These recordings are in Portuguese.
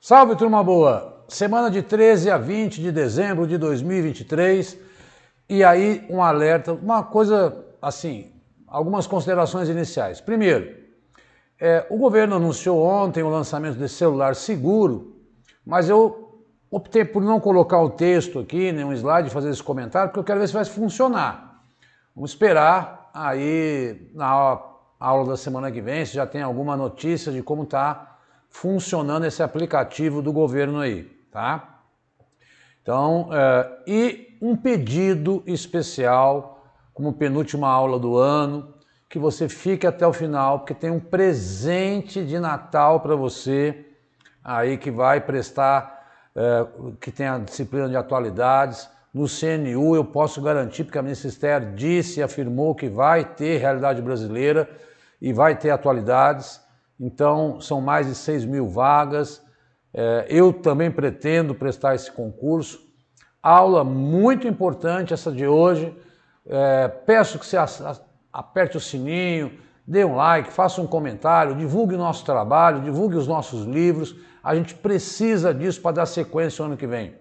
Salve, turma boa! Semana de 13 a 20 de dezembro de 2023. E aí, um alerta, uma coisa assim, algumas considerações iniciais. Primeiro, o governo anunciou ontem o lançamento desse celular seguro, mas eu optei por não colocar o texto aqui, nenhum slide, fazer esse comentário, porque eu quero ver se vai funcionar. Vamos esperar aí na aula da semana que vem, se já tem alguma notícia de como está funcionando esse aplicativo do governo aí, tá? Então, e um pedido especial, como penúltima aula do ano, que você fique até o final, porque tem um presente de Natal para você aí que vai prestar, que tem a disciplina de atualidades. No CNU eu posso garantir, porque a ministra Esther disse e afirmou que vai ter realidade brasileira e vai ter atualidades. Então, são mais de 6 mil vagas. Eu também pretendo prestar esse concurso. Aula muito importante essa de hoje. Peço que você aperte o sininho, dê um like, faça um comentário, divulgue o nosso trabalho, divulgue os nossos livros. A gente precisa disso para dar sequência no ano que vem.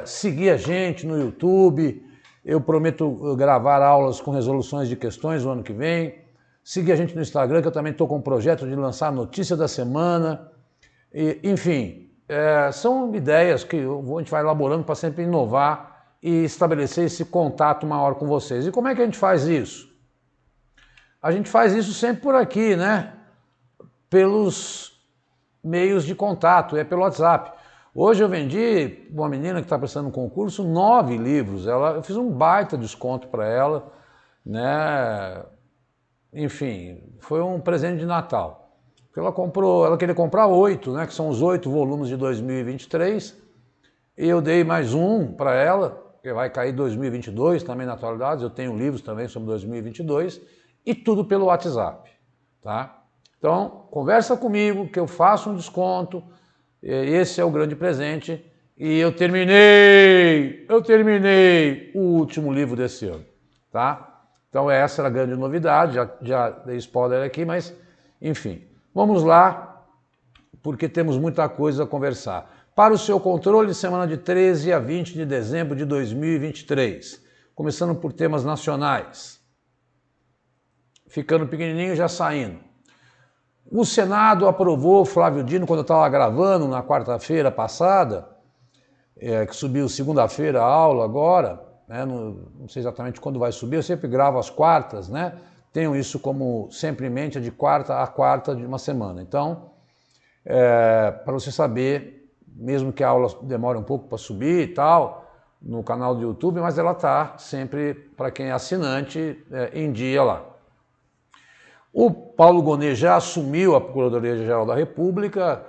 Seguir a gente no YouTube. Eu prometo gravar aulas com resoluções de questões no ano que vem. Seguir a gente no Instagram, que eu também estou com um projeto de lançar a notícia da semana. Enfim, são ideias que a gente vai elaborando para sempre inovar e estabelecer esse contato maior com vocês. E como é que a gente faz isso? A gente faz isso sempre por aqui, né? Pelos meios de contato, pelo WhatsApp. Hoje eu vendi uma menina que está prestando um concurso 9 livros. Eu fiz um baita desconto para ela, né? Enfim, foi um presente de Natal. Ela queria comprar 8, né, que são os 8 volumes de 2023, e eu dei mais um para ela, que vai cair 2022 também na atualidade. Eu tenho livros também sobre 2022, e tudo pelo WhatsApp, tá? Então, conversa comigo que eu faço um desconto, esse é o grande presente, e eu terminei o último livro desse ano, tá? Então essa era a grande novidade, já dei spoiler aqui, mas enfim. Vamos lá, porque temos muita coisa a conversar. Para o seu controle, semana de 13 a 20 de dezembro de 2023. Começando por temas nacionais. Ficando pequenininho, já saindo. O Senado aprovou Flávio Dino, quando eu estava gravando na quarta-feira passada, que subiu segunda-feira a aula agora, né, não sei exatamente quando vai subir, eu sempre gravo às quartas, né? Tenho isso como sempre em mente, de quarta a quarta de uma semana. Então, para você saber, mesmo que a aula demore um pouco para subir e tal, no canal do YouTube, mas ela está sempre, para quem é assinante, em dia lá. O Paulo Gonet já assumiu a Procuradoria-Geral da República,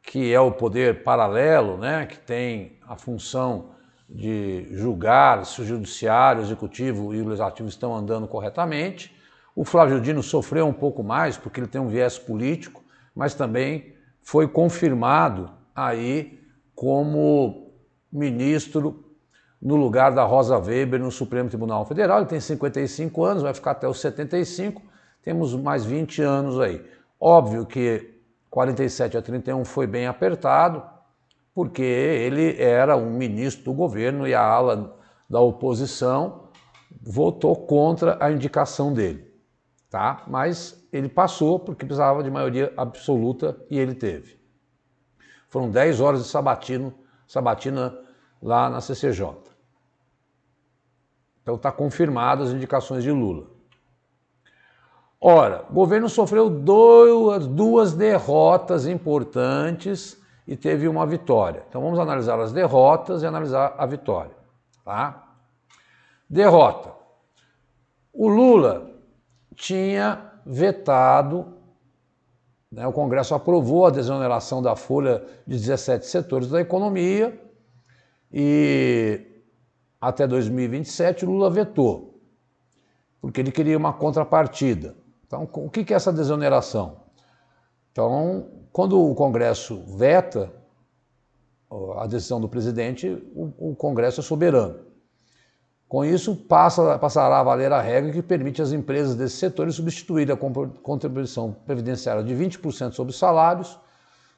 que é o poder paralelo, né, que tem a função de julgar se o judiciário, o executivo e o legislativo estão andando corretamente. O Flávio Dino sofreu um pouco mais, porque ele tem um viés político, mas também foi confirmado aí como ministro no lugar da Rosa Weber no Supremo Tribunal Federal. Ele tem 55 anos, vai ficar até os 75, temos mais 20 anos aí. Óbvio que 47 a 31 foi bem apertado, porque ele era um ministro do governo e a ala da oposição votou contra a indicação dele, tá? Mas ele passou porque precisava de maioria absoluta e ele teve. Foram 10 horas de sabatina lá na CCJ. Então está confirmadas as indicações de Lula. Ora, o governo sofreu duas derrotas importantes e teve uma vitória. Então vamos analisar as derrotas e analisar a vitória, tá? Derrota. O Lula tinha vetado, né, o Congresso aprovou a desoneração da folha de 17 setores da economia e até 2027 o Lula vetou, porque ele queria uma contrapartida. Então, o que é essa desoneração? Então, quando o Congresso veta a decisão do presidente, o Congresso é soberano. Com isso, passará a valer a regra que permite às empresas desses setores substituir a contribuição previdenciária de 20% sobre os salários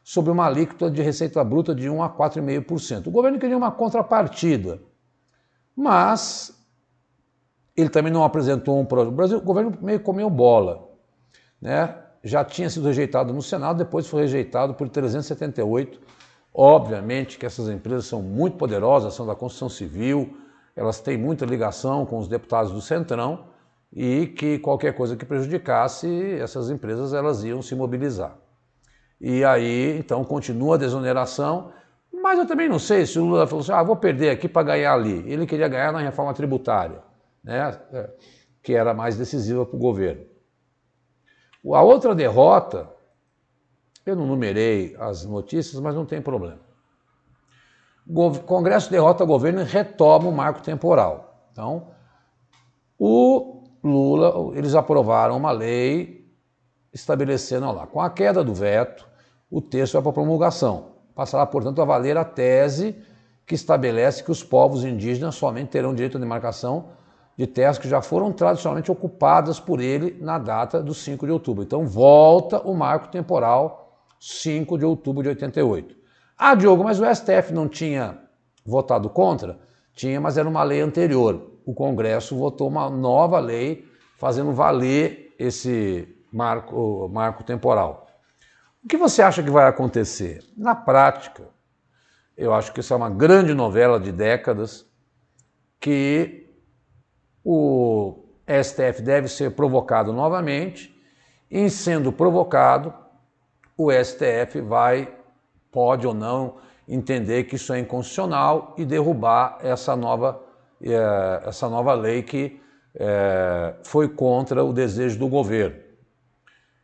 sobre uma alíquota de receita bruta de 1 a 4,5%. O governo queria uma contrapartida, mas ele também não apresentou um projeto. O Brasil, o governo meio comeu bola, né? Já tinha sido rejeitado no Senado, depois foi rejeitado por 378. Obviamente que essas empresas são muito poderosas, são da construção civil, elas têm muita ligação com os deputados do Centrão e que qualquer coisa que prejudicasse essas empresas, elas iam se mobilizar. E aí, então, continua a desoneração, mas eu também não sei se o Lula falou assim, vou perder aqui para ganhar ali. Ele queria ganhar na reforma tributária, né, que era mais decisiva para o governo. A outra derrota, eu não numerei as notícias, mas não tem problema. O Congresso derrota o governo e retoma o marco temporal. Então, o Lula, eles aprovaram uma lei estabelecendo lá, com a queda do veto, o texto vai para promulgação. Passará, portanto, a valer a tese que estabelece que os povos indígenas somente terão direito à demarcação de terras que já foram tradicionalmente ocupadas por ele na data do 5 de outubro. Então, volta o marco temporal 5 de outubro de 88. Diogo, mas o STF não tinha votado contra? Tinha, mas era uma lei anterior. O Congresso votou uma nova lei fazendo valer esse marco temporal. O que você acha que vai acontecer? Na prática, eu acho que isso é uma grande novela de décadas que o STF deve ser provocado novamente, e em sendo provocado, o STF pode ou não entender que isso é inconstitucional e derrubar essa nova lei que foi contra o desejo do governo.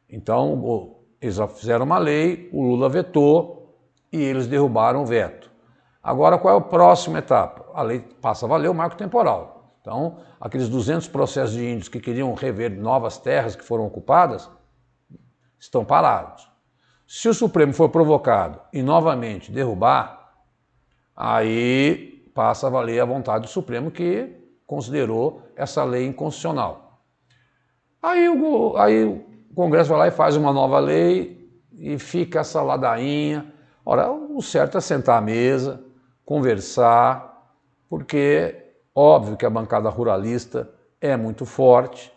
Então, eles já fizeram uma lei, o Lula vetou e eles derrubaram o veto. Agora, qual é a próxima etapa? A lei passa a valer o marco temporal. Então, aqueles 200 processos de índios que queriam rever novas terras que foram ocupadas, estão parados. Se o Supremo for provocado e novamente derrubar, aí passa a valer a vontade do Supremo, que considerou essa lei inconstitucional. Aí o Congresso vai lá e faz uma nova lei e fica essa ladainha. Ora, o certo é sentar à mesa, conversar, porque óbvio que a bancada ruralista é muito forte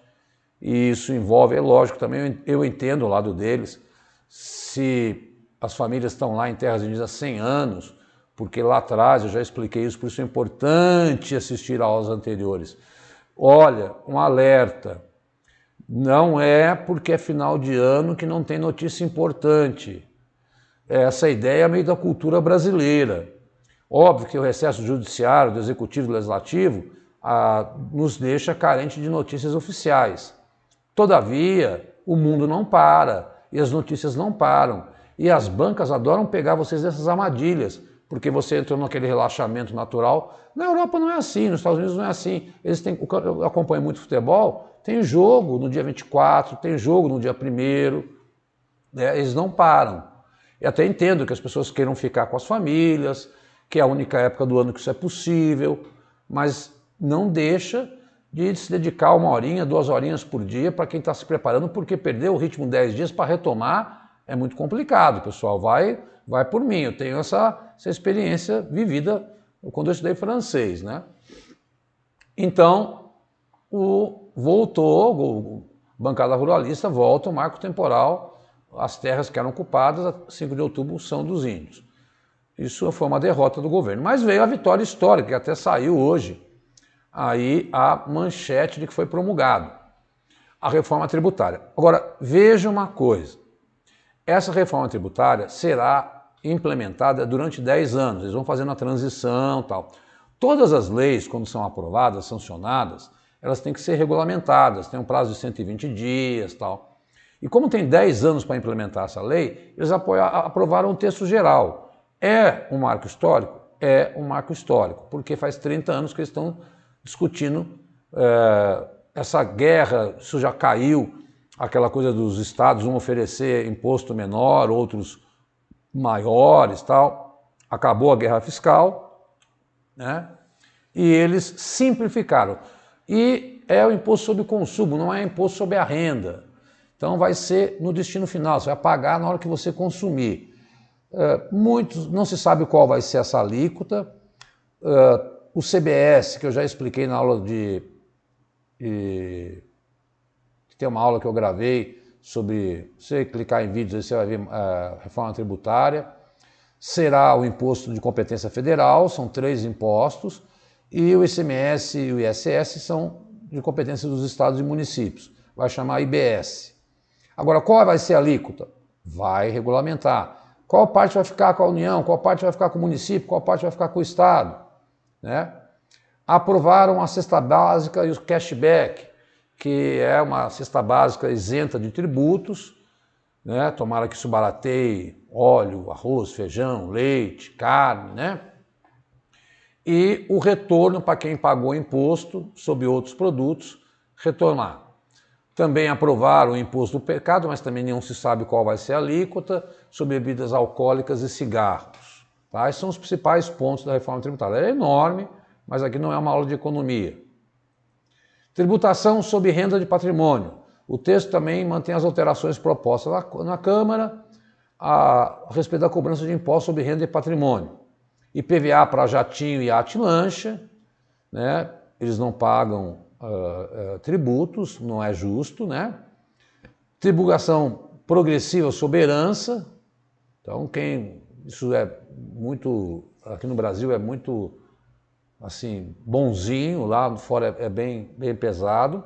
e isso envolve, é lógico, também eu entendo o lado deles, se as famílias estão lá em terras indígenas há 100 anos, porque lá atrás eu já expliquei isso, por isso é importante assistir aulas anteriores. Olha, um alerta, não é porque é final de ano que não tem notícia importante. Essa ideia é meio da cultura brasileira. Óbvio que o recesso judiciário, do executivo e do legislativo nos deixa carente de notícias oficiais. Todavia, o mundo não para e as notícias não param. E as bancas adoram pegar vocês nessas armadilhas, porque você entrou naquele relaxamento natural. Na Europa não é assim, nos Estados Unidos não é assim. Eu acompanho muito futebol, tem jogo no dia 24, tem jogo no dia 1º, né? Eles não param. Eu até entendo que as pessoas queiram ficar com as famílias, que é a única época do ano que isso é possível, mas não deixa de se dedicar 1 horinha, 2 horinhas por dia para quem está se preparando, porque perder o ritmo 10 dias para retomar é muito complicado, pessoal. Vai por mim, eu tenho essa experiência vivida quando eu estudei francês, né? Então, bancada ruralista volta o marco temporal, as terras que eram ocupadas a 5 de outubro são dos índios. Isso foi uma derrota do governo. Mas veio a vitória histórica, que até saiu hoje, aí a manchete de que foi promulgado a reforma tributária. Agora, veja uma coisa, essa reforma tributária será implementada durante 10 anos, eles vão fazendo a transição e tal. Todas as leis, quando são aprovadas, sancionadas, elas têm que ser regulamentadas, tem um prazo de 120 dias e tal. E como tem 10 anos para implementar essa lei, eles aprovaram um texto geral. É um marco histórico? É um marco histórico, porque faz 30 anos que eles estão discutindo essa guerra, isso já caiu, aquela coisa dos estados, um oferecer imposto menor, outros maiores, tal. Acabou a guerra fiscal, né? E eles simplificaram. E é o imposto sobre o consumo, não é imposto sobre a renda. Então vai ser no destino final, você vai pagar na hora que você consumir. Muitos, não se sabe qual vai ser essa alíquota. O CBS, que eu já expliquei na aula tem uma aula que eu gravei sobre, você clicar em vídeos aí você vai ver a reforma tributária, será o imposto de competência federal, são 3 impostos, e o ICMS e o ISS são de competência dos estados e municípios, vai chamar IBS. Agora, qual vai ser a alíquota? Vai regulamentar. Qual parte vai ficar com a União, qual parte vai ficar com o município, qual parte vai ficar com o estado, né? Aprovaram a cesta básica e o cashback, que é uma cesta básica isenta de tributos, né? Tomara que isso barateie óleo, arroz, feijão, leite, carne, né? E o retorno para quem pagou imposto sobre outros produtos, retornar. Também aprovaram o imposto do pecado, mas também não se sabe qual vai ser a alíquota, sobre bebidas alcoólicas e cigarros. Tá? Esses são os principais pontos da reforma tributária. É enorme, mas aqui não é uma aula de economia. Tributação sobre renda de patrimônio. O texto também mantém as alterações propostas na Câmara a respeito da cobrança de imposto sobre renda de patrimônio. IPVA para jatinho e iate lancha, né? Eles não pagam tributos, não é justo, né? Tributação progressiva sobre herança. Então, isso é muito, aqui no Brasil é muito assim, bonzinho, lá fora é bem pesado.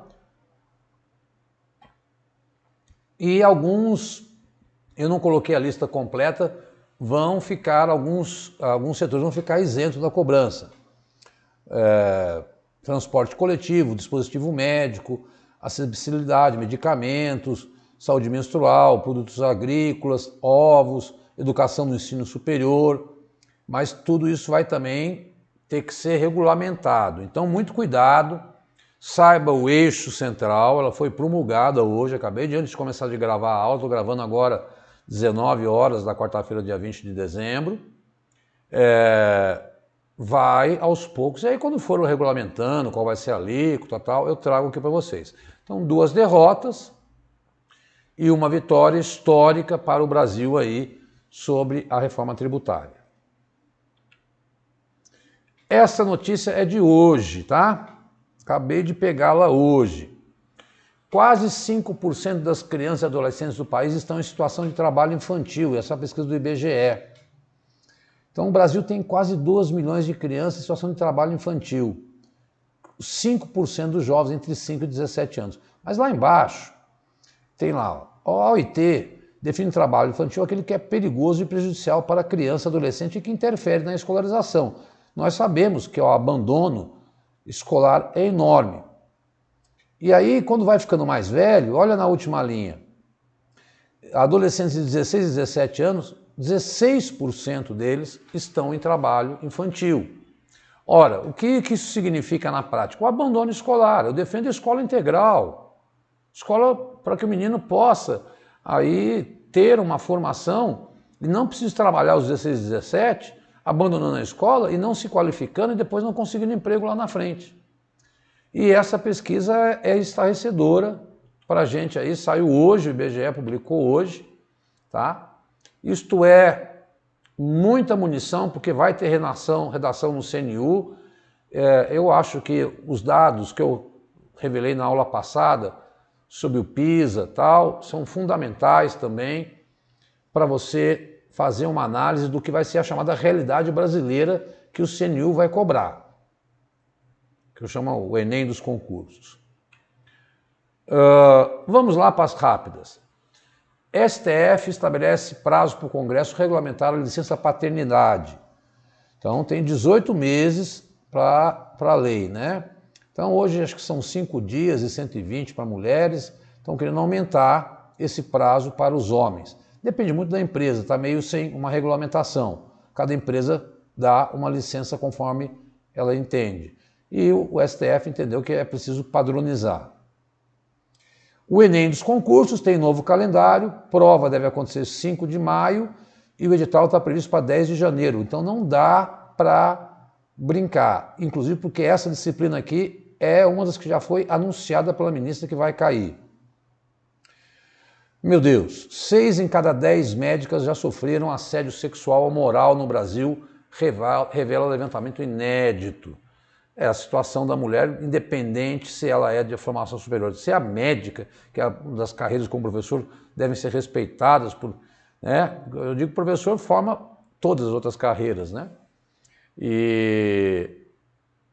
E alguns, eu não coloquei a lista completa, vão ficar, alguns setores vão ficar isentos da cobrança. Transporte coletivo, dispositivo médico, acessibilidade, medicamentos, saúde menstrual, produtos agrícolas, ovos, educação no ensino superior, mas tudo isso vai também ter que ser regulamentado. Então, muito cuidado, saiba o eixo central, ela foi promulgada hoje, acabei antes de começar de gravar a aula, estou gravando agora 19 horas da quarta-feira, dia 20 de dezembro. Vai aos poucos, e aí quando for regulamentando qual vai ser a alíquota, tal, eu trago aqui para vocês. Então, 2 derrotas e uma vitória histórica para o Brasil aí sobre a reforma tributária. Essa notícia é de hoje, tá? Acabei de pegá-la hoje. Quase 5% das crianças e adolescentes do país estão em situação de trabalho infantil, essa é a pesquisa do IBGE. Então o Brasil tem quase 2 milhões de crianças em situação de trabalho infantil. 5% dos jovens entre 5 e 17 anos. Mas lá embaixo, tem lá, a OIT define trabalho infantil aquele que é perigoso e prejudicial para a criança, adolescente e que interfere na escolarização. Nós sabemos que o abandono escolar é enorme. E aí, quando vai ficando mais velho, olha na última linha, adolescentes de 16 e 17 anos, 16% deles estão em trabalho infantil. Ora, o que isso significa na prática? O abandono escolar. Eu defendo a escola integral. Escola para que o menino possa aí ter uma formação e não precise trabalhar aos 16 e 17, abandonando a escola e não se qualificando e depois não conseguindo emprego lá na frente. E essa pesquisa é estarrecedora para a gente aí, saiu hoje, o IBGE publicou hoje, tá? Isto é muita munição, porque vai ter redação no CNU. Eu acho que os dados que eu revelei na aula passada sobre o PISA tal, são fundamentais também para você fazer uma análise do que vai ser a chamada realidade brasileira que o CNU vai cobrar, que eu chamo o Enem dos concursos. Vamos lá para as rápidas. STF estabelece prazo para o Congresso regulamentar a licença paternidade. Então tem 18 meses para a lei, né? Então hoje acho que são 5 dias e 120 para mulheres, estão querendo aumentar esse prazo para os homens. Depende muito da empresa, está meio sem uma regulamentação. Cada empresa dá uma licença conforme ela entende. E o STF entendeu que é preciso padronizar. O Enem dos concursos tem novo calendário, prova deve acontecer 5 de maio e o edital está previsto para 10 de janeiro. Então não dá para brincar, inclusive porque essa disciplina aqui é uma das que já foi anunciada pela ministra que vai cair. Meu Deus, 6 em cada 10 médicas já sofreram assédio sexual ou moral no Brasil, revela levantamento inédito. É a situação da mulher, independente se ela é de formação superior. Se é a médica, que é uma das carreiras como professor devem ser respeitadas por, né? Eu digo que o professor forma todas as outras carreiras, né? E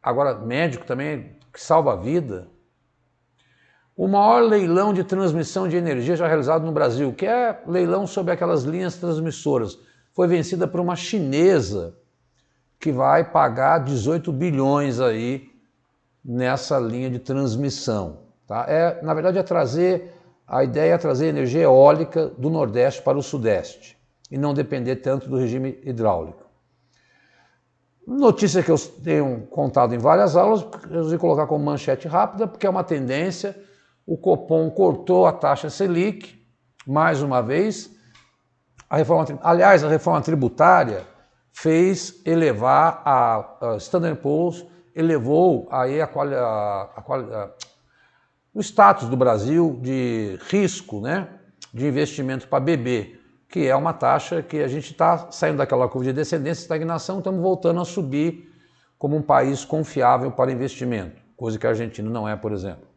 agora médico também que salva a vida. O maior leilão de transmissão de energia já realizado no Brasil, que é leilão sobre aquelas linhas transmissoras, foi vencida por uma chinesa que vai pagar 18 bilhões aí nessa linha de transmissão. Tá? Na verdade, a ideia é trazer energia eólica do Nordeste para o Sudeste e não depender tanto do regime hidráulico. Notícia que eu tenho contado em várias aulas, eu resolvi colocar como manchete rápida, porque é uma tendência. O Copom cortou a taxa Selic, mais uma vez. A reforma tributária fez elevar, a Standard & Poor's elevou aí o status do Brasil de risco, né, de investimento para BB, que é uma taxa que a gente está saindo daquela curva de descendência e estagnação, estamos voltando a subir como um país confiável para investimento, coisa que a Argentina não é, por exemplo.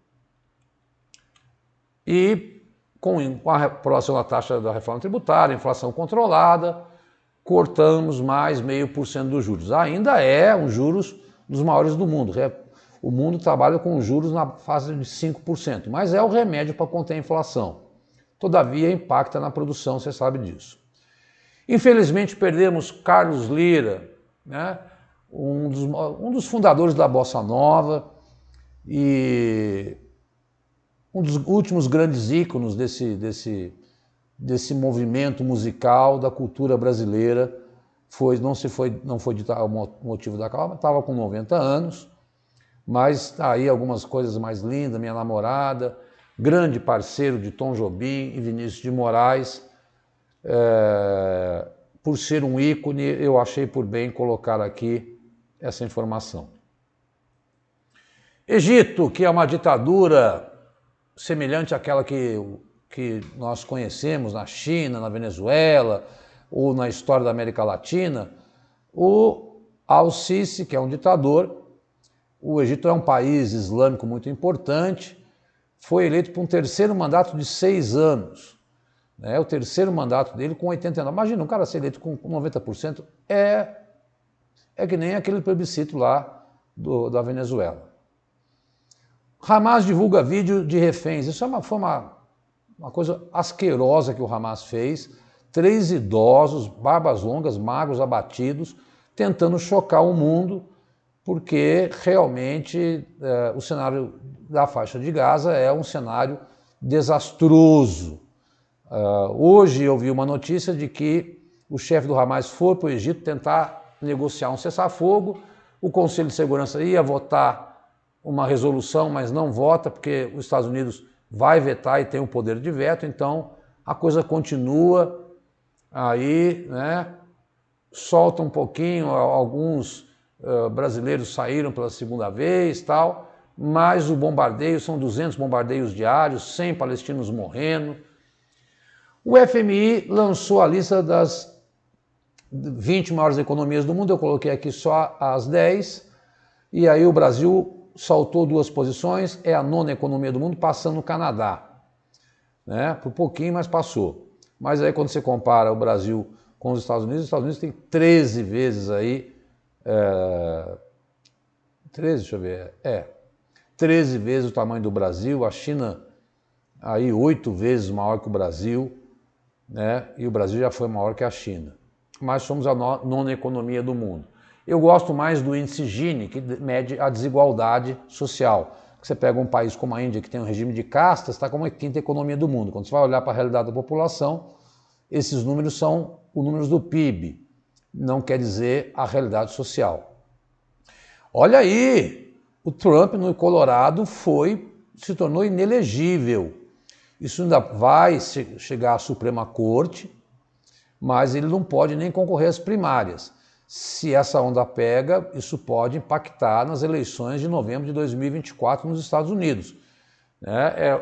E com a aprovação da taxa da reforma tributária, inflação controlada, cortamos mais 0,5% dos juros. Ainda é um juros dos maiores do mundo. O mundo trabalha com juros na fase de 5%, mas é o remédio para conter a inflação. Todavia, impacta na produção, você sabe disso. Infelizmente, perdemos Carlos Lyra, né? um dos fundadores da Bossa Nova e um dos últimos grandes ícones desse movimento musical da cultura brasileira. Não foi dito o motivo da calma, estava com 90 anos, mas tá aí algumas coisas mais lindas, minha namorada, grande parceiro de Tom Jobim e Vinícius de Moraes. Por ser um ícone, eu achei por bem colocar aqui essa informação. Egito, que é uma ditadura semelhante àquela que nós conhecemos na China, na Venezuela ou na história da América Latina, o Al-Sisi, que é um ditador. O Egito é um país islâmico muito importante, foi eleito por um terceiro mandato de 6 anos. O terceiro mandato dele com 89. Imagina, um cara ser eleito com 90%, é que nem aquele plebiscito lá da Venezuela. Hamas divulga vídeo de reféns. Isso foi uma coisa asquerosa que o Hamas fez. 3 idosos, barbas longas, magros, abatidos, tentando chocar o mundo, porque realmente o cenário da faixa de Gaza é um cenário desastroso. Hoje eu vi uma notícia de que o chefe do Hamas foi para o Egito tentar negociar um cessar-fogo. O Conselho de Segurança ia votar uma resolução, mas não vota, porque os Estados Unidos vai vetar e tem o poder de veto, então a coisa continua aí, né? Solta um pouquinho, alguns brasileiros saíram pela segunda vez, tal, mas o bombardeio, são 200 bombardeios diários, 100 palestinos morrendo. O FMI lançou a lista das 20 maiores economias do mundo, eu coloquei aqui só as 10, e aí o Brasil saltou 2 posições, é a 9ª economia do mundo, passando o Canadá. Por pouquinho, mas passou. Mas aí quando você compara o Brasil com os Estados Unidos tem 13 vezes aí, 13, deixa eu ver, 13 vezes o tamanho do Brasil, a China aí 8 vezes maior que o Brasil, né? E o Brasil já foi maior que a China. Mas somos a 9ª economia do mundo. Eu gosto mais do índice Gini, que mede a desigualdade social. Você pega um país como a Índia, que tem um regime de castas, está como a 5ª economia do mundo. Quando você vai olhar para a realidade da população, esses números são os números do PIB, não quer dizer a realidade social. Olha aí, o Trump no Colorado se tornou inelegível. Isso ainda vai chegar à Suprema Corte, mas ele não pode nem concorrer às primárias. Se essa onda pega, isso pode impactar nas eleições de novembro de 2024 nos Estados Unidos.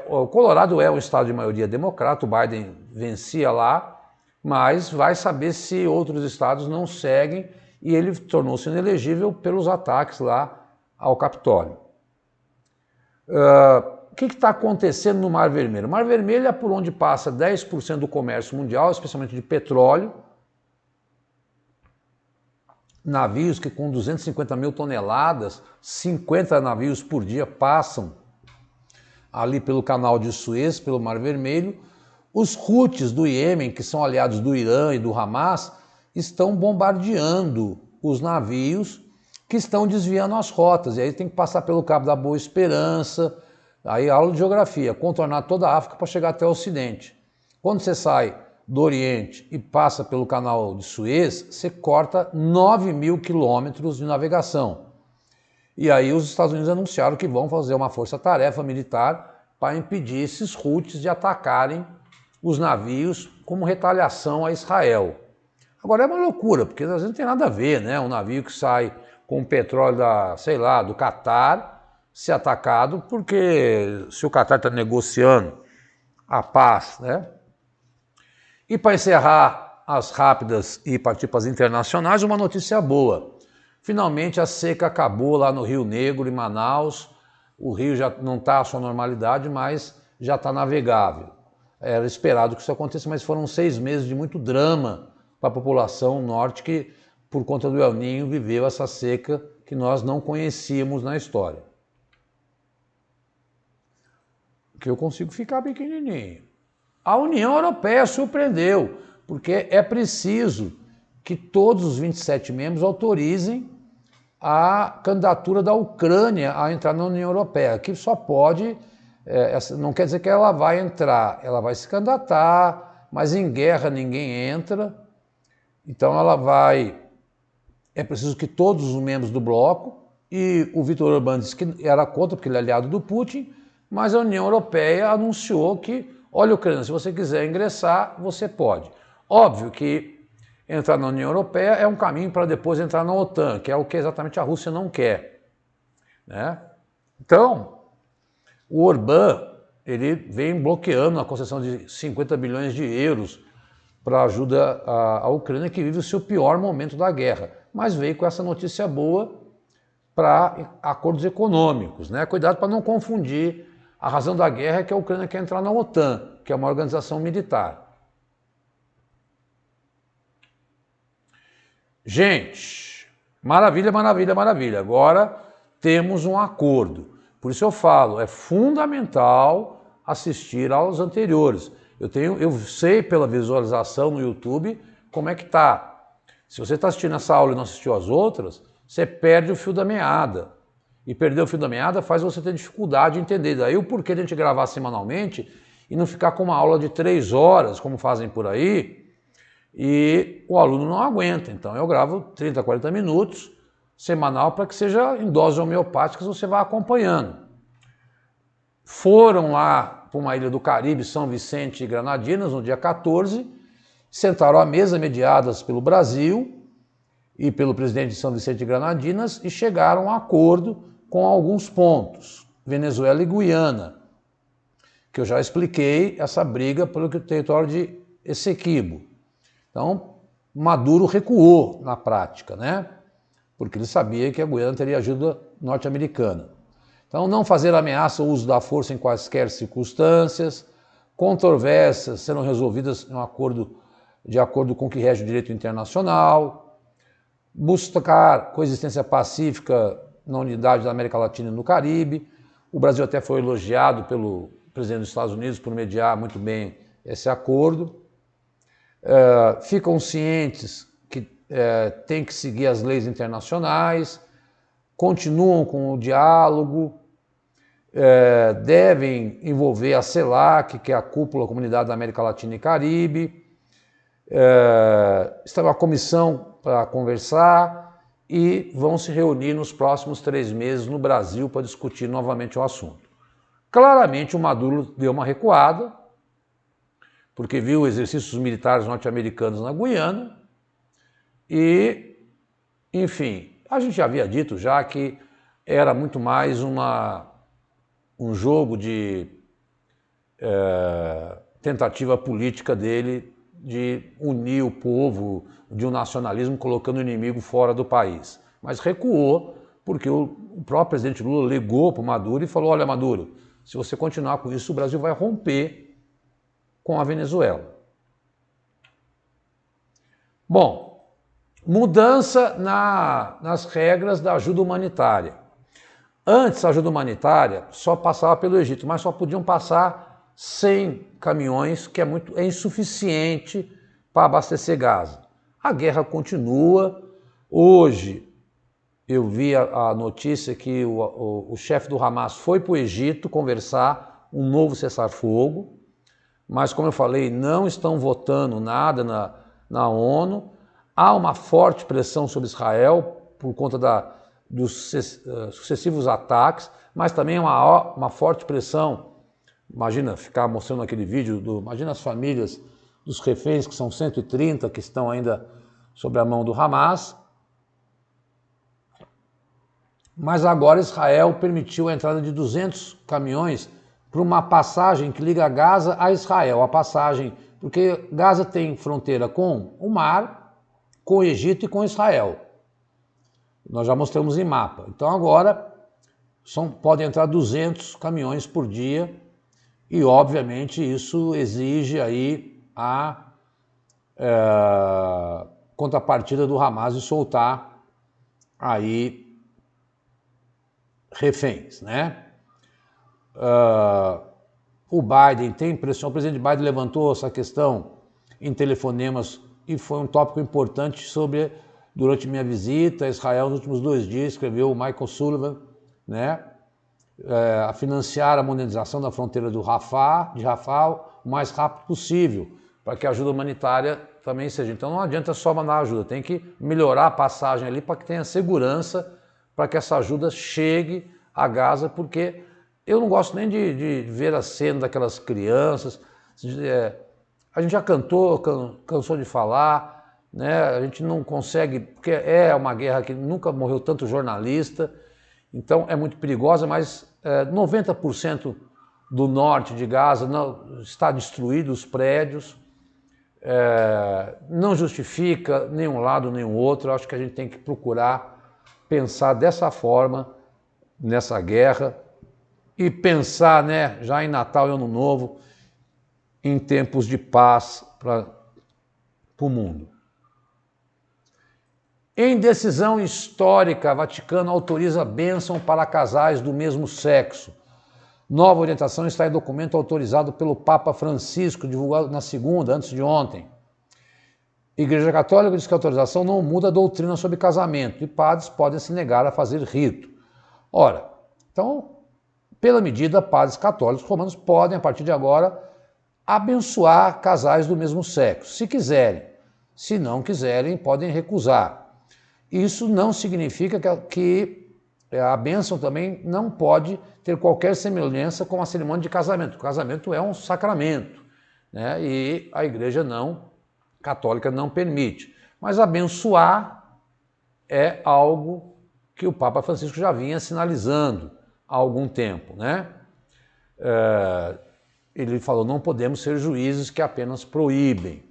O Colorado é um estado de maioria democrata, o Biden vencia lá, mas vai saber se outros estados não seguem, e ele tornou-se inelegível pelos ataques lá ao Capitólio. O que está acontecendo no Mar Vermelho? O Mar Vermelho é por onde passa 10% do comércio mundial, especialmente de petróleo. Navios que com 250 mil toneladas, 50 navios por dia passam ali pelo canal de Suez, pelo Mar Vermelho. Os Houthis do Iêmen, que são aliados do Irã e do Hamas, estão bombardeando os navios que estão desviando as rotas. E aí tem que passar pelo Cabo da Boa Esperança, aí aula de geografia, contornar toda a África para chegar até o Ocidente. Quando você sai do Oriente e passa pelo canal de Suez, você corta 9.000 quilômetros de navegação. E aí os Estados Unidos anunciaram que vão fazer uma força-tarefa militar para impedir esses Houthis de atacarem os navios como retaliação a Israel. Agora é uma loucura, porque às vezes não tem nada a ver, né? Um navio que sai com petróleo do Catar ser atacado, porque se o Catar está negociando a paz, né? E para encerrar as rápidas e partir para as internacionais, uma notícia boa. Finalmente a seca acabou lá no Rio Negro, em Manaus. O rio já não está à sua normalidade, mas já está navegável. Era esperado que isso acontecesse, mas foram 6 meses de muito drama para a população norte que, por conta do El Niño, viveu essa seca que nós não conhecíamos na história. Que eu consigo ficar pequenininho. A União Europeia surpreendeu, porque é preciso que todos os 27 membros autorizem a candidatura da Ucrânia a entrar na União Europeia, que só pode, não quer dizer que ela vai entrar, ela vai se candidatar, mas em guerra ninguém entra, então é preciso que todos os membros do bloco, e o Viktor Orbán disse que era contra, porque ele é aliado do Putin, mas a União Europeia anunciou que, olha, Ucrânia, se você quiser ingressar, você pode. Óbvio que entrar na União Europeia é um caminho para depois entrar na OTAN, que é o que exatamente a Rússia não quer, né? Então, o Orbán, ele vem bloqueando a concessão de 50 bilhões de euros para ajuda à Ucrânia, que vive o seu pior momento da guerra, mas veio com essa notícia boa para acordos econômicos, né? Cuidado para não confundir a razão da guerra, que a Ucrânia quer entrar na OTAN, que é uma organização militar. Gente, maravilha, maravilha, maravilha. Agora temos um acordo. Por isso eu falo, é fundamental assistir aos anteriores. Eu sei pela visualização no YouTube como é que tá. Se você está assistindo essa aula e não assistiu às outras, você perde o fio da meada. E perder o fio da meada faz você ter dificuldade de entender. Daí o porquê de a gente gravar semanalmente e não ficar com uma aula de 3 horas, como fazem por aí, e o aluno não aguenta. Então eu gravo 30, 40 minutos semanal para que seja em doses homeopáticas, você vai acompanhando. Foram lá para uma ilha do Caribe, São Vicente e Granadinas, no dia 14, sentaram à mesa mediadas pelo Brasil e pelo presidente de São Vicente e Granadinas e chegaram a um acordo com alguns pontos. Venezuela e Guiana, que eu já expliquei essa briga pelo território de Essequibo. Então, Maduro recuou na prática, né? Porque ele sabia que a Guiana teria ajuda norte-americana. Então, não fazer ameaça ou uso da força em quaisquer circunstâncias, controvérsias serão resolvidas de acordo com o que rege o direito internacional, buscar coexistência pacífica na unidade da América Latina e no Caribe. O Brasil até foi elogiado pelo presidente dos Estados Unidos por mediar muito bem esse acordo. Ficam cientes que tem que seguir as leis internacionais, continuam com o diálogo, devem envolver a CELAC, que é a cúpula da Comunidade da América Latina e Caribe, está uma comissão para conversar e vão se reunir nos próximos 3 meses no Brasil para discutir novamente o assunto. Claramente o Maduro deu uma recuada, porque viu exercícios militares norte-americanos na Guiana e, enfim, a gente já havia dito já que era muito mais uma um jogo de tentativa política dele de unir o povo, de um nacionalismo colocando o inimigo fora do país. Mas recuou porque o próprio presidente Lula ligou para o Maduro e falou: olha, Maduro, se você continuar com isso, o Brasil vai romper com a Venezuela. Bom, mudança nas regras da ajuda humanitária. Antes, a ajuda humanitária só passava pelo Egito, mas só podiam passar 100 caminhões, que é insuficiente para abastecer Gaza. A guerra continua. Hoje, eu vi a notícia que o chefe do Hamas foi para o Egito conversar um novo cessar-fogo, mas, como eu falei, não estão votando nada na ONU. Há uma forte pressão sobre Israel por conta dos sucessivos ataques, mas também uma forte pressão. Imagina ficar mostrando aquele vídeo, imagina as famílias dos reféns, que são 130, que estão ainda sob a mão do Hamas. Mas agora Israel permitiu a entrada de 200 caminhões para uma passagem que liga Gaza a Israel. A passagem, porque Gaza tem fronteira com o mar, com o Egito e com Israel. Nós já mostramos em mapa. Então agora podem entrar 200 caminhões por dia e, obviamente, isso exige aí a contrapartida do Hamas de soltar aí reféns, né? O Biden tem pressão, o presidente Biden levantou essa questão em telefonemas e foi um tópico importante durante minha visita a Israel nos últimos 2 dias, escreveu o Michael Sullivan, né? A financiar a modernização da fronteira de Rafah o mais rápido possível, para que a ajuda humanitária também seja. Então não adianta só mandar ajuda, tem que melhorar a passagem ali para que tenha segurança, para que essa ajuda chegue a Gaza, porque eu não gosto nem de ver a cena daquelas crianças. A gente já cansou de falar, né? A gente não consegue, porque é uma guerra que nunca morreu tanto jornalista, então é muito perigosa, mas 90% do norte de Gaza está destruído, os prédios, não justifica nem um lado nem o outro. Eu acho que a gente tem que procurar pensar dessa forma nessa guerra e pensar, né, já em Natal e Ano Novo, em tempos de paz para o mundo. Em decisão histórica, Vaticano autoriza bênção para casais do mesmo sexo. Nova orientação está em documento autorizado pelo Papa Francisco, divulgado na segunda, antes de ontem. Igreja Católica diz que a autorização não muda a doutrina sobre casamento e padres podem se negar a fazer rito. Ora, então, pela medida, padres católicos romanos podem, a partir de agora, abençoar casais do mesmo sexo, se quiserem. Se não quiserem, podem recusar. Isso não significa que a bênção também não pode ter qualquer semelhança com a cerimônia de casamento. O casamento é um sacramento, né? E a Igreja católica não permite. Mas abençoar é algo que o Papa Francisco já vinha sinalizando há algum tempo, né? Ele falou: não podemos ser juízes que apenas proíbem.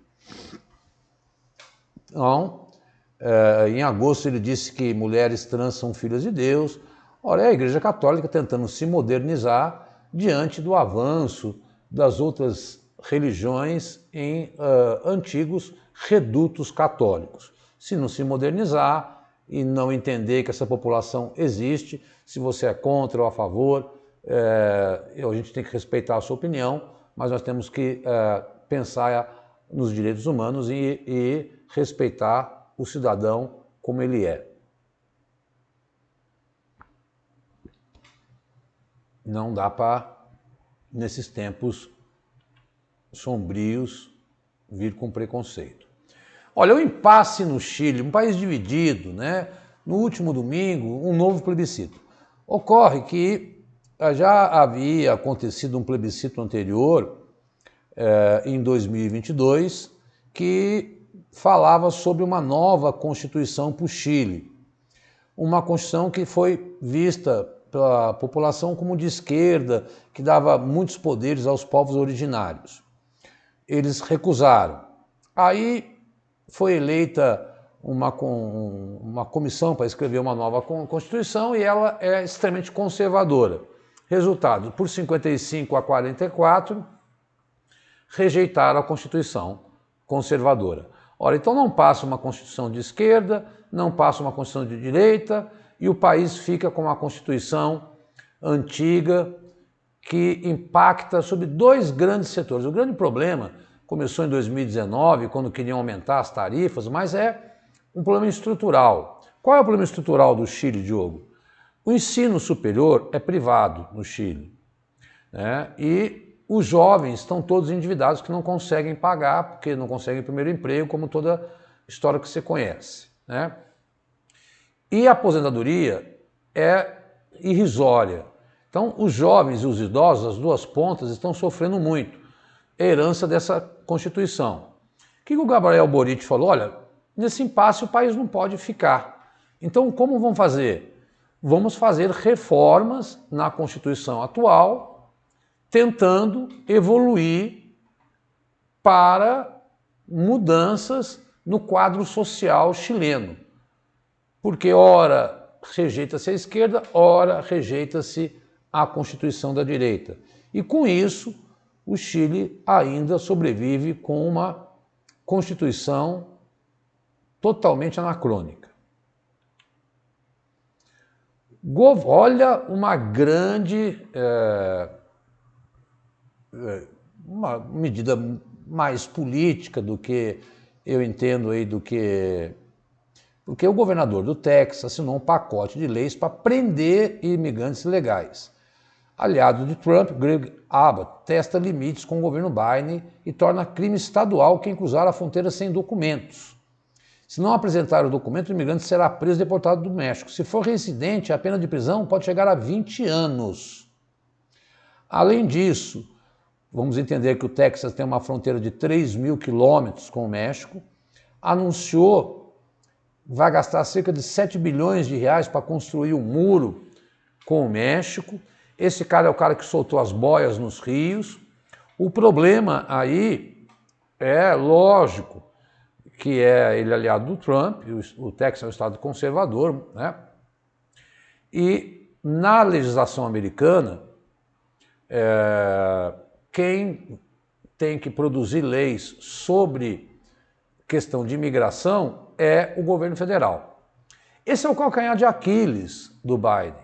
Então, em agosto ele disse que mulheres trans são filhas de Deus. Ora, é a Igreja Católica tentando se modernizar diante do avanço das outras religiões em antigos redutos católicos. Se não se modernizar e não entender que essa população existe, se você é contra ou a favor, a gente tem que respeitar a sua opinião, mas nós temos que pensar nos direitos humanos e respeitar o cidadão como ele é. Não dá para, nesses tempos sombrios, vir com preconceito. Olha, o impasse no Chile, um país dividido, né? No último domingo, um novo plebiscito. Ocorre que já havia acontecido um plebiscito anterior, em 2022, que falava sobre uma nova Constituição para o Chile. Uma Constituição que foi vista pela população como de esquerda, que dava muitos poderes aos povos originários. Eles recusaram. Aí foi eleita uma comissão para escrever uma nova Constituição e ela é extremamente conservadora. Resultado, por 55 a 44, rejeitaram a Constituição conservadora. Ora, então não passa uma Constituição de esquerda, não passa uma Constituição de direita, e o país fica com uma Constituição antiga que impacta sobre dois grandes setores. O grande problema começou em 2019, quando queriam aumentar as tarifas, mas é um problema estrutural. Qual é o problema estrutural do Chile, Diogo? O ensino superior é privado no Chile, né? E os jovens estão todos endividados que não conseguem pagar, porque não conseguem primeiro emprego, como toda história que você conhece, né? E a aposentadoria é irrisória. Então, os jovens e os idosos, as duas pontas, estão sofrendo muito. É herança dessa Constituição. O que o Gabriel Boric falou? Olha, nesse impasse o país não pode ficar. Então, como vão fazer? Vamos fazer reformas na Constituição atual, tentando evoluir para mudanças no quadro social chileno. Porque ora rejeita-se a esquerda, ora rejeita-se a Constituição da direita. E com isso, o Chile ainda sobrevive com uma Constituição totalmente anacrônica. Olha uma grande, uma medida mais política do que eu entendo aí, porque o governador do Texas assinou um pacote de leis para prender imigrantes ilegais. Aliado de Trump, Greg Abbott testa limites com o governo Biden e torna crime estadual quem cruzar a fronteira sem documentos. Se não apresentar o documento, o imigrante será preso e deportado do México. Se for reincidente, a pena de prisão pode chegar a 20 anos. Além disso, vamos entender que o Texas tem uma fronteira de 3.000 quilômetros com o México, anunciou que vai gastar cerca de 7 bilhões de reais para construir um muro com o México. Esse cara é o cara que soltou as boias nos rios. O problema aí é lógico, que ele é aliado do Trump, o Texas é um estado conservador, né? E na legislação americana, quem tem que produzir leis sobre questão de imigração é o governo federal. Esse é o calcanhar de Aquiles do Biden,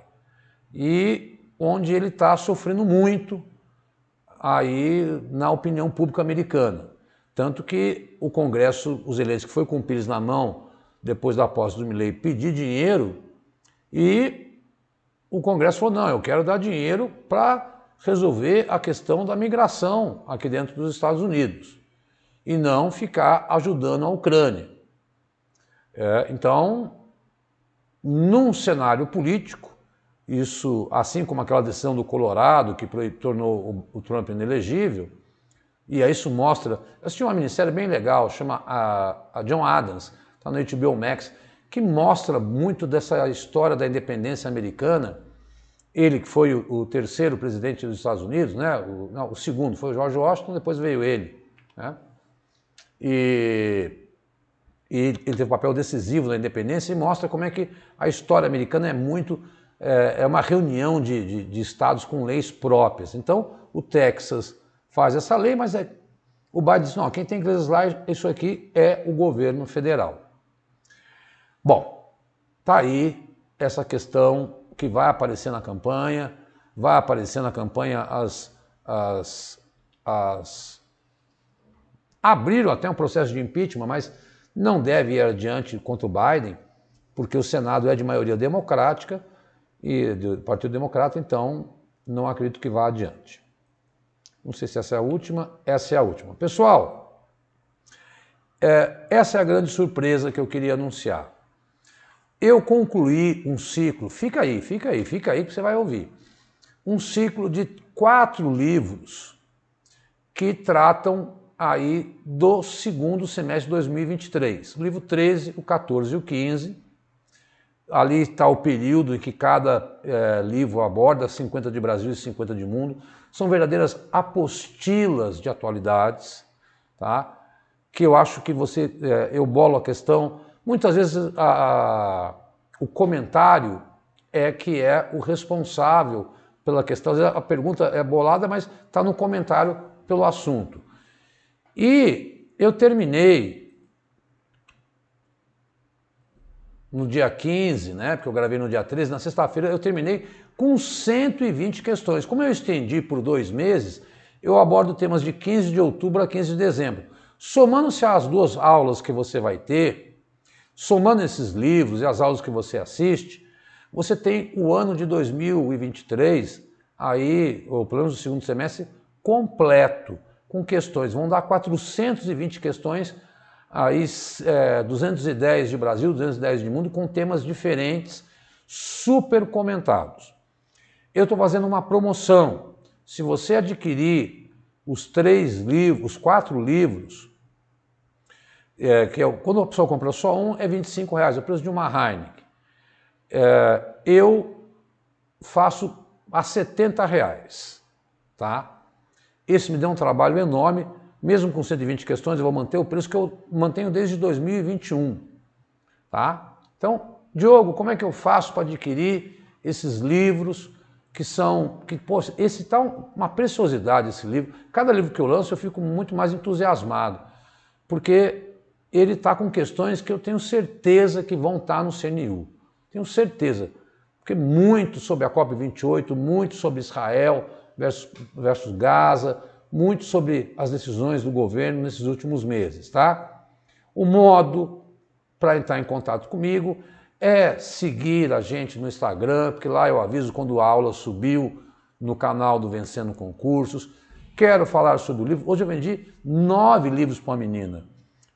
e onde ele está sofrendo muito aí na opinião pública americana. Tanto que o Congresso, os eleitos que foi com o Pires na mão, depois da posse do Milei, pedir dinheiro, e o Congresso falou, não, eu quero dar dinheiro para resolver a questão da migração aqui dentro dos Estados Unidos, e não ficar ajudando a Ucrânia. Então, num cenário político, isso, assim como aquela decisão do Colorado, que tornou o Trump inelegível, e aí isso mostra... Eu assisti uma minissérie bem legal, chama a John Adams, está no HBO Max, que mostra muito dessa história da independência americana. Ele que foi o terceiro presidente dos Estados Unidos, né? O segundo foi o George Washington, depois veio ele, né? E ele teve um papel decisivo na independência, e mostra como é que a história americana é muito... É uma reunião de estados com leis próprias. Então, o Texas faz essa lei, mas o Biden diz, não, quem tem que legislar isso aqui é o governo federal. Bom, tá aí essa questão que vai aparecer na campanha, abriram até um processo de impeachment, mas não deve ir adiante contra o Biden, porque o Senado é de maioria democrática e do Partido Democrata, então não acredito que vá adiante. Não sei se essa é a última, essa é a última. Pessoal, essa é a grande surpresa que eu queria anunciar. Eu concluí um ciclo, fica aí que você vai ouvir. Um ciclo de 4 livros que tratam aí do segundo semestre de 2023. O livro 13, o 14 e o 15 Ali está o período em que cada livro aborda 50 de Brasil e 50 de mundo. São verdadeiras apostilas de atualidades, tá? Que eu acho que eu bolo a questão. Muitas vezes o comentário que é o responsável pela questão. Às vezes a pergunta é bolada, mas está no comentário pelo assunto. E eu terminei no dia 15, né, porque eu gravei no dia 13, na sexta-feira eu terminei com 120 questões. Como eu estendi por 2 meses, eu abordo temas de 15 de outubro a 15 de dezembro. Somando-se às 2 aulas que você vai ter, somando esses livros e as aulas que você assiste, você tem o ano de 2023, aí, ou pelo menos o segundo semestre, completo, com questões. Vão dar 420 questões, aí 210 de Brasil, 210 de mundo, com temas diferentes, super comentados. Eu estou fazendo uma promoção. Se você adquirir os 4 livros, quando a pessoa compra só um, é R$25, é o preço de uma Heineken. Eu faço a R$70, tá? Esse me deu um trabalho enorme. Mesmo com 120 questões, eu vou manter o preço que eu mantenho desde 2021, tá? Então, Diogo, como é que eu faço para adquirir esses livros poxa, esse tá uma preciosidade, esse livro. Cada livro que eu lanço eu fico muito mais entusiasmado, porque ele está com questões que eu tenho certeza que vão estar no CNU. Tenho certeza, porque muito sobre a COP28, muito sobre Israel versus Gaza, muito sobre as decisões do governo nesses últimos meses, tá? O modo para entrar em contato comigo é seguir a gente no Instagram, porque lá eu aviso quando a aula subiu no canal do Vencendo Concursos. Quero falar sobre o livro. Hoje eu vendi 9 livros para uma menina.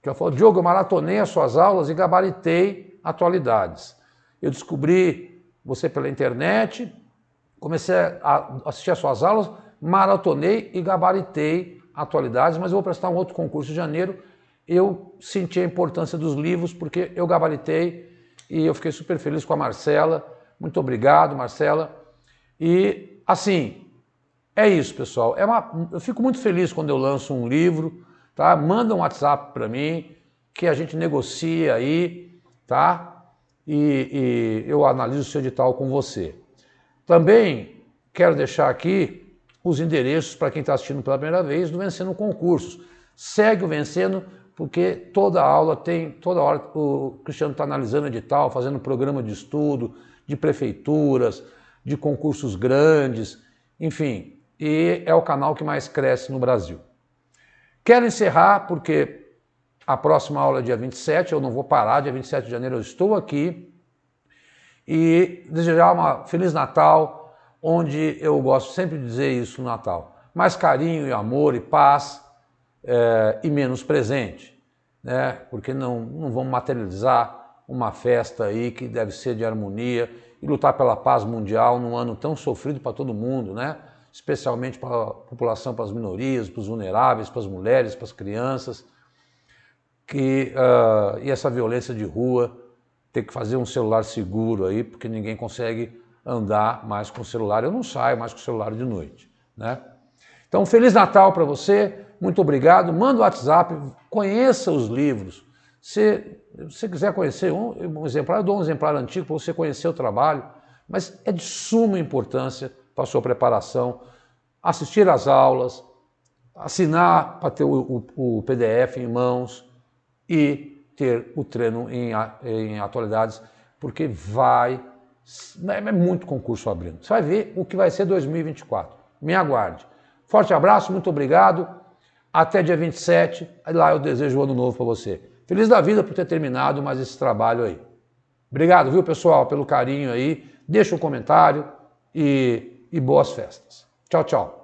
Que ela falou: Diogo, eu maratonei as suas aulas e gabaritei atualidades. Eu descobri você pela internet, comecei a assistir as suas aulas, maratonei e gabaritei atualidades, mas eu vou prestar um outro concurso em janeiro. Eu senti a importância dos livros porque eu gabaritei e eu fiquei super feliz com a Marcela. Muito obrigado, Marcela. E assim, é isso, pessoal. Eu fico muito feliz quando eu lanço um livro, tá? Manda um WhatsApp para mim que a gente negocia aí, tá? E eu analiso o seu edital com você. Também quero deixar aqui os endereços para quem está assistindo pela primeira vez do Vencendo Concursos. Segue o Vencendo, porque toda hora o Cristiano está analisando edital, fazendo programa de estudo, de prefeituras, de concursos grandes, enfim, e é o canal que mais cresce no Brasil. Quero encerrar porque a próxima aula é dia 27, eu não vou parar, dia 27 de janeiro eu estou aqui, e desejar uma Feliz Natal, onde eu gosto sempre de dizer isso no Natal: mais carinho e amor e paz e menos presente, né? Porque não vamos materializar uma festa aí que deve ser de harmonia e lutar pela paz mundial num ano tão sofrido para todo mundo, né? Especialmente para a população, para as minorias, para os vulneráveis, para as mulheres, para as crianças, e essa violência de rua, ter que fazer um celular seguro aí, porque ninguém consegue andar mais com o celular. Eu não saio mais com o celular de noite, né? Então, Feliz Natal para você, muito obrigado. Manda o WhatsApp, conheça os livros. Se você quiser conhecer um exemplar, eu dou um exemplar antigo para você conhecer o trabalho, mas é de suma importância para a sua preparação. Assistir às aulas, assinar para ter o PDF em mãos e ter o treino em atualidades, porque é muito concurso abrindo. Você vai ver o que vai ser 2024. Me aguarde. Forte abraço, muito obrigado. Até dia 27. Lá eu desejo um ano novo para você. Feliz da vida por ter terminado mais esse trabalho aí. Obrigado, viu, pessoal, pelo carinho aí. Deixa um comentário e boas festas. Tchau, tchau.